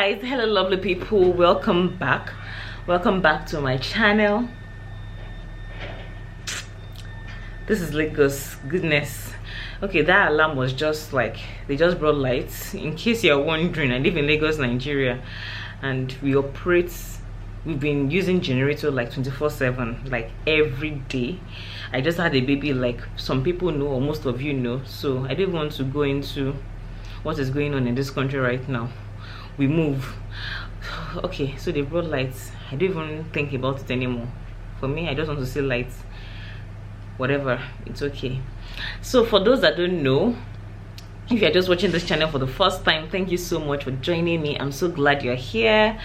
guys, hello lovely people, welcome back to my channel. This is Lagos. Goodness. Okay, that alarm was just like they just brought lights. In case you're wondering, I live in Lagos, Nigeria, and we've been using generator like 24/7, like every day. I just had a baby, like some people know, or most of you know, so I didn't want to go into what is going on in this country right now. We move. Okay, so they brought lights. I don't even think about it anymore. For me, I just want to see lights. Whatever, it's okay. So for those that don't know, if you're just watching this channel for the first time, thank you so much for joining me. I'm so glad you're here.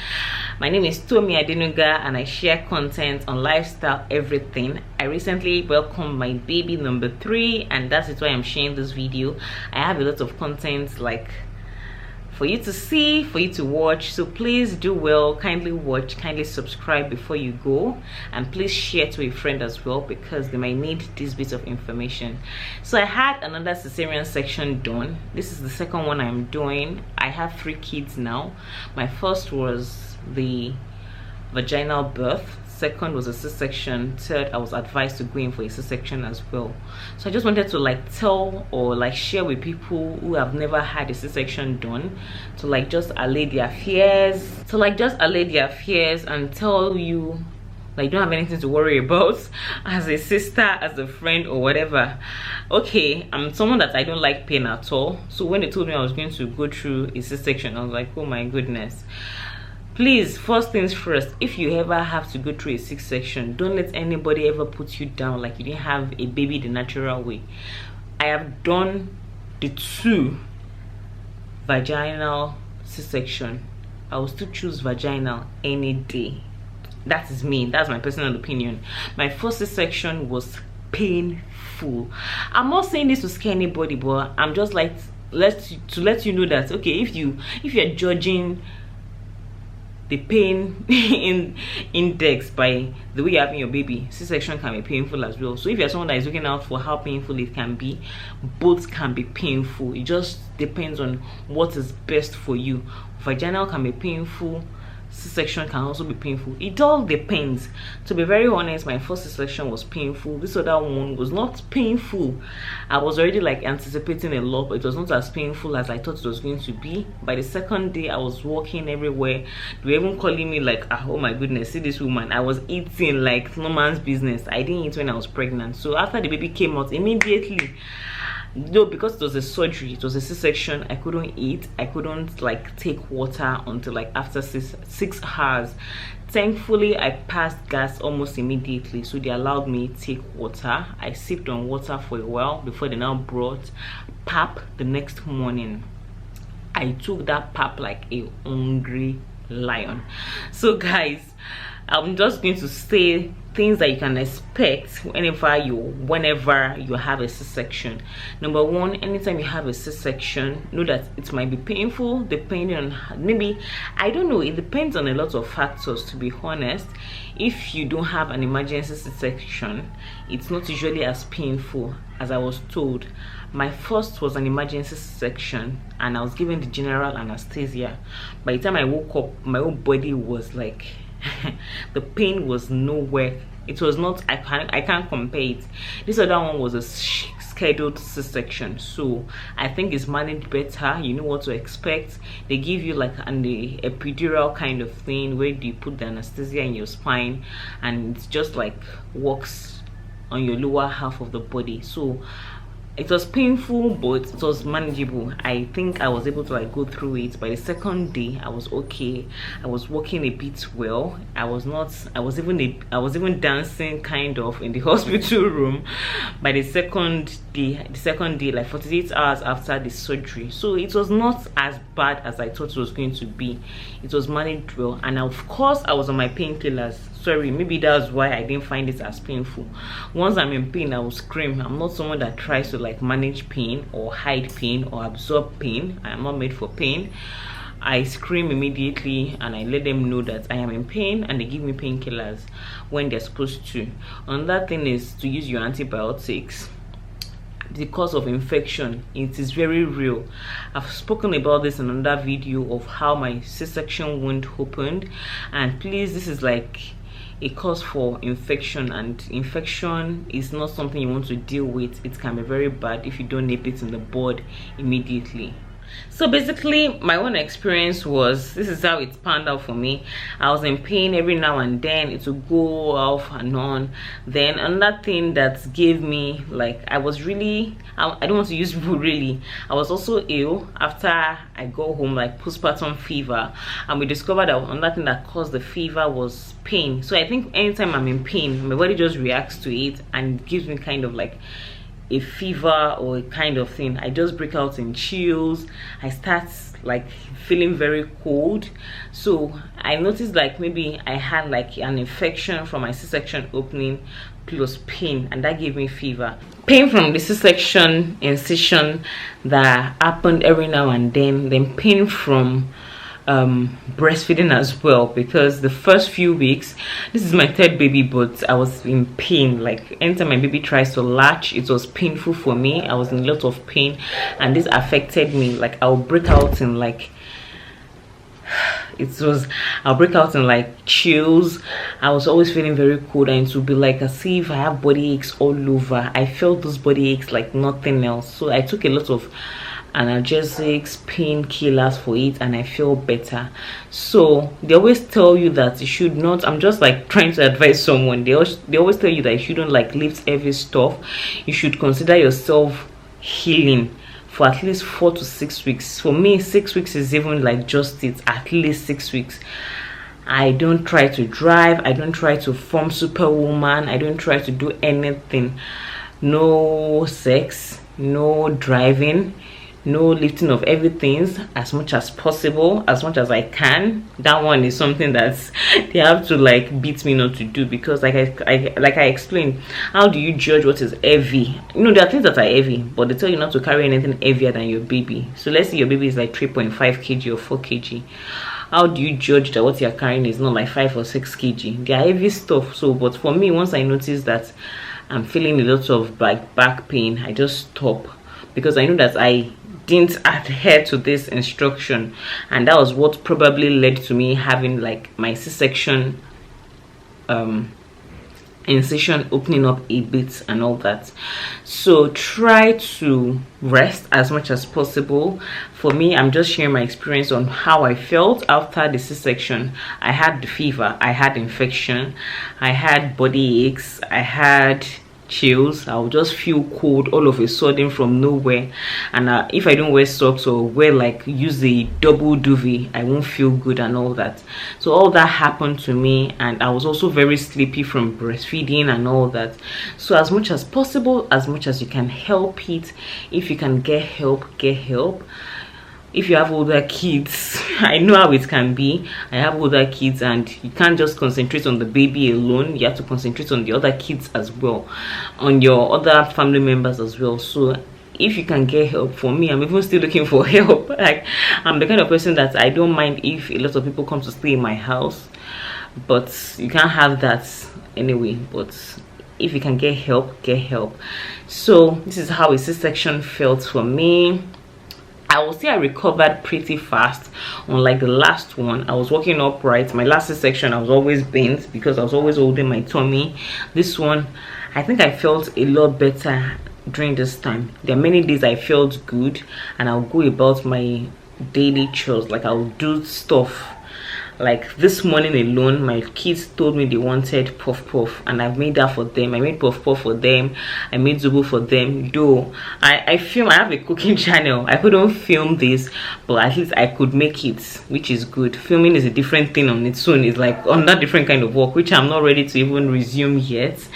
My name is Tomi Adenuga and I share content on lifestyle, everything. I recently welcomed my baby number 3 and that's why I'm sharing this video. I have a lot of content like for you to see, for you to watch, so please do well, kindly watch, kindly subscribe before you go, and please share to a friend as well because they might need this bit of information. So I had another cesarean section done. This is the second one I'm doing. I have 3 kids now. My first was the vaginal birth, second was a C-section, third I was advised to go in for a C-section as well. So I just wanted to like tell or like share with people who have never had a C-section done, to like just allay their fears, and tell you like don't have anything to worry about as a sister, as a friend, or whatever. Okay, I'm someone that I don't like pain at all, so when they told me I was going to go through a C-section, I was like, oh my goodness. Please, first things first, if you ever have to go through a C-section, don't let anybody ever put you down like you didn't have a baby the natural way. I have done the 2 vaginal C-section. I will still choose vaginal any day. That is me. That's my personal opinion. My first C-section was painful. I'm not saying this to scare anybody, but I'm just like to let you know that okay, if you're judging the pain in index by the way you're having your baby, C-section can be painful as well. So if you're someone that is looking out for how painful it can be, both can be painful. It just depends on what is best for you. Vaginal can be painful, C-section can also be painful. It all depends. To be very honest, my first C-section was painful. This other one was not painful. I was already like anticipating a lot, but it was not as painful as I thought it was going to be. By the second day, I was walking everywhere. They were even calling me like, oh my goodness, see this woman. I was eating like no man's business. I didn't eat when I was pregnant. So after the baby came out, immediately, though because it was a surgery, it was a C-section, I couldn't eat, I couldn't like take water until like after 6 hours. Thankfully I passed gas almost immediately, so they allowed me to take water. I sipped on water for a while before they now brought pap the next morning. I took that pap like a hungry lion. So guys, I'm just going to say things that you can expect whenever you have a C-section. Number 1, anytime you have a C-section, know that it might be painful depending on, maybe, I don't know, it depends on a lot of factors, to be honest. If you don't have an emergency C-section, it's not usually as painful as I was told. My first was an emergency C-section and I was given the general anesthesia. By the time I woke up, my whole body was like the pain was nowhere. It was not, I can't compare it. This other one was a scheduled C-section, so I think it's managed better. You know what to expect. They give you like an epidural kind of thing where you put the anesthesia in your spine and it's just like works on your lower half of the body. So it was painful, but it was manageable. I think I was able to like go through it. By the second day, I was okay. I was walking a bit well. I was even dancing kind of in the hospital room by the second day, like 48 hours after the surgery. So it was not as bad as I thought it was going to be. It was managed well, and of course I was on my painkillers. Sorry, maybe that's why I didn't find it as painful. Once I'm in pain, I will scream. I'm not someone that tries to like manage pain or hide pain or absorb pain. I am not made for pain. I scream immediately and I let them know that I am in pain, and they give me painkillers when they're supposed to. Another thing is to use your antibiotics. the cause of infection. It is very real. I've spoken about this in another video of how my C-section wound opened, and please, this is like a cause for infection, and infection is not something you want to deal with. It can be very bad if you don't nip it in the bud immediately. So basically, my own experience was, this is how it panned out for me. I was in pain every now and then. It would go off and on. Then another thing that gave me, like, I was really, I don't want to use really, I was also ill after I got home, like postpartum fever, and we discovered that another thing that caused the fever was pain. So I think anytime I'm in pain, my body just reacts to it and gives me kind of like a fever or a kind of thing. I just break out in chills. I start like feeling very cold. So I noticed like maybe I had like an infection from my C-section opening plus pain, and that gave me fever. Pain from the C-section incision that happened every now and then pain from breastfeeding as well, because the first few weeks, this is my third baby, but I was in pain. Like anytime my baby tries to latch, it was painful for me. I was in a lot of pain, and this affected me. Like I'll break out in like I'll break out in like chills. I was always feeling very cold, and it would be like as if I have body aches all over. I felt those body aches like nothing else. So I took a lot of analgesics, painkillers for it, and I feel better. So they always tell you that you should not, I'm just like trying to advise someone, they always tell you that you shouldn't like lift heavy stuff. You should consider yourself healing for at least 4 to 6 weeks. For me, 6 weeks is even like just it, at least 6 weeks. I don't try to drive, I don't try to form superwoman, I don't try to do anything. No sex, no driving, no lifting of everything, as much as possible, as much as I can. That one is something that they have to like beat me not to do, because like I explained, how do you judge what is heavy? You know, there are things that are heavy, but they tell you not to carry anything heavier than your baby. So let's say your baby is like 3.5 kg or 4 kg. How do you judge that what you're carrying is not like 5 or 6 kg? They are heavy stuff. So but for me, once I notice that I'm feeling a lot of like back pain, I just stop, because I know that I didn't adhere to this instruction, and that was what probably led to me having like my C-section incision opening up a bit and all that. So try to rest as much as possible. For me, I'm just sharing my experience on how I felt after the C-section. I had the fever, I had infection, I had body aches, I had chills. I'll just feel cold all of a sudden from nowhere, and if I don't wear socks or use a double duvet, I won't feel good and all that. So all that happened to me, and I was also very sleepy from breastfeeding and all that. So as much as possible, as much as you can help it, if you can get help, get help. If you have older kids, I know how it can be. I have older kids, and you can't just concentrate on the baby alone. You have to concentrate on the other kids as well, on your other family members as well. So if you can get help, for me, I'm even still looking for help. Like, I'm the kind of person that I don't mind if a lot of people come to stay in my house, but you can't have that anyway. But if you can get help, get help. So this is how a C-section felt for me. I will say I recovered pretty fast. Unlike the last one, I was walking upright. My last section, I was always bent because I was always holding my tummy. This one, I think I felt a lot better during this time. There are many days I felt good, and I'll go about my daily chores. Like, I'll do stuff. Like this morning alone, my kids told me they wanted puff puff, and I've made that for them. I made puff puff for them, I made zobo for them. Though I have a cooking channel, I couldn't film this, but at least I could make it, which is good. Filming is a different thing on its own. It's like on that different kind of work, which I'm not ready to even resume yet.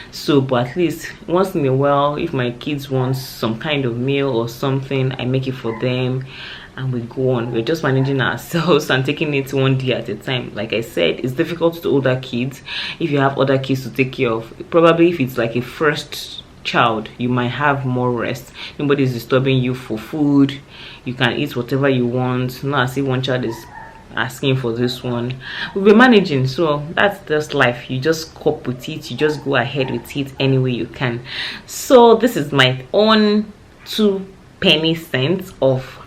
So but at least once in a while, if my kids want some kind of meal or something, I make it for them, and we go on. We're just managing ourselves and taking it one day at a time. Like I said, it's difficult to older kids. If you have other kids to take care of, probably if it's like a first child, you might have more rest. Nobody's disturbing you for food. You can eat whatever you want. Not as if one child is asking for this one. We'll be managing, so that's just life. You just cope with it, you just go ahead with it any way you can. So this is my own 2 penny cents of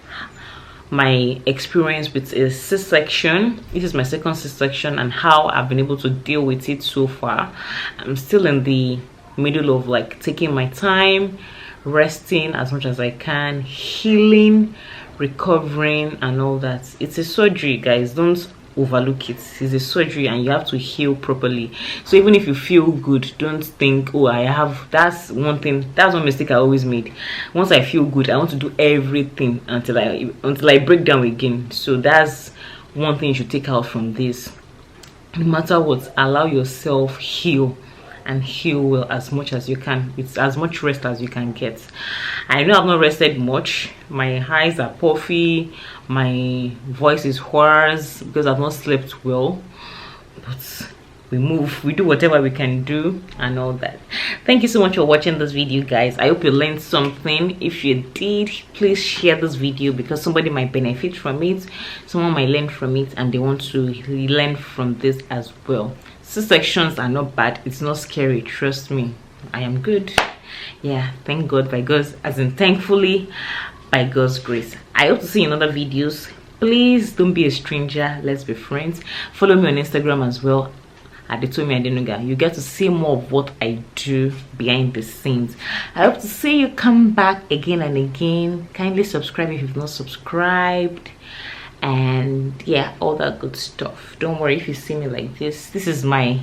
my experience with a C-section. This is my second C-section and how I've been able to deal with it so far. I'm still in the middle of like taking my time, resting as much as I can, healing, recovering and all that. It's a surgery, guys. Don't overlook it. It's a surgery and you have to heal properly. So even if you feel good, don't think, oh, I have, that's one thing, that's one mistake I always made. Once I feel good, I want to do everything until I break down again. So that's one thing you should take out from this. No matter what, allow yourself heal, and heal well as much as you can. It's as much rest as you can get. I know I've not rested much. My eyes are puffy, my voice is hoarse because I've not slept well, but we move, we do whatever we can do and all that. Thank you so much for watching this video, guys. I hope you learned something. If you did, please share this video because somebody might benefit from it, someone might learn from it, and they want to learn from this as well. C-sections are not bad, it's not scary, trust me. I am good. Yeah, thank God, by God's, as in thankfully, by God's grace. I hope to see you in other videos. Please don't be a stranger, let's be friends. Follow me on Instagram as well at Detomi Adenuga. You get to see more of what I do behind the scenes. I hope to see you come back again and again. Kindly subscribe if you've not subscribed, and yeah, all that good stuff. Don't worry if you see me like this. This is my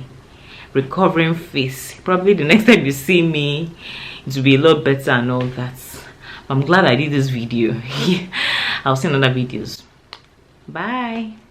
recovering face. Probably the next time you see me, it will be a lot better and all that. I'm glad I did this video. I'll see in other videos. Bye.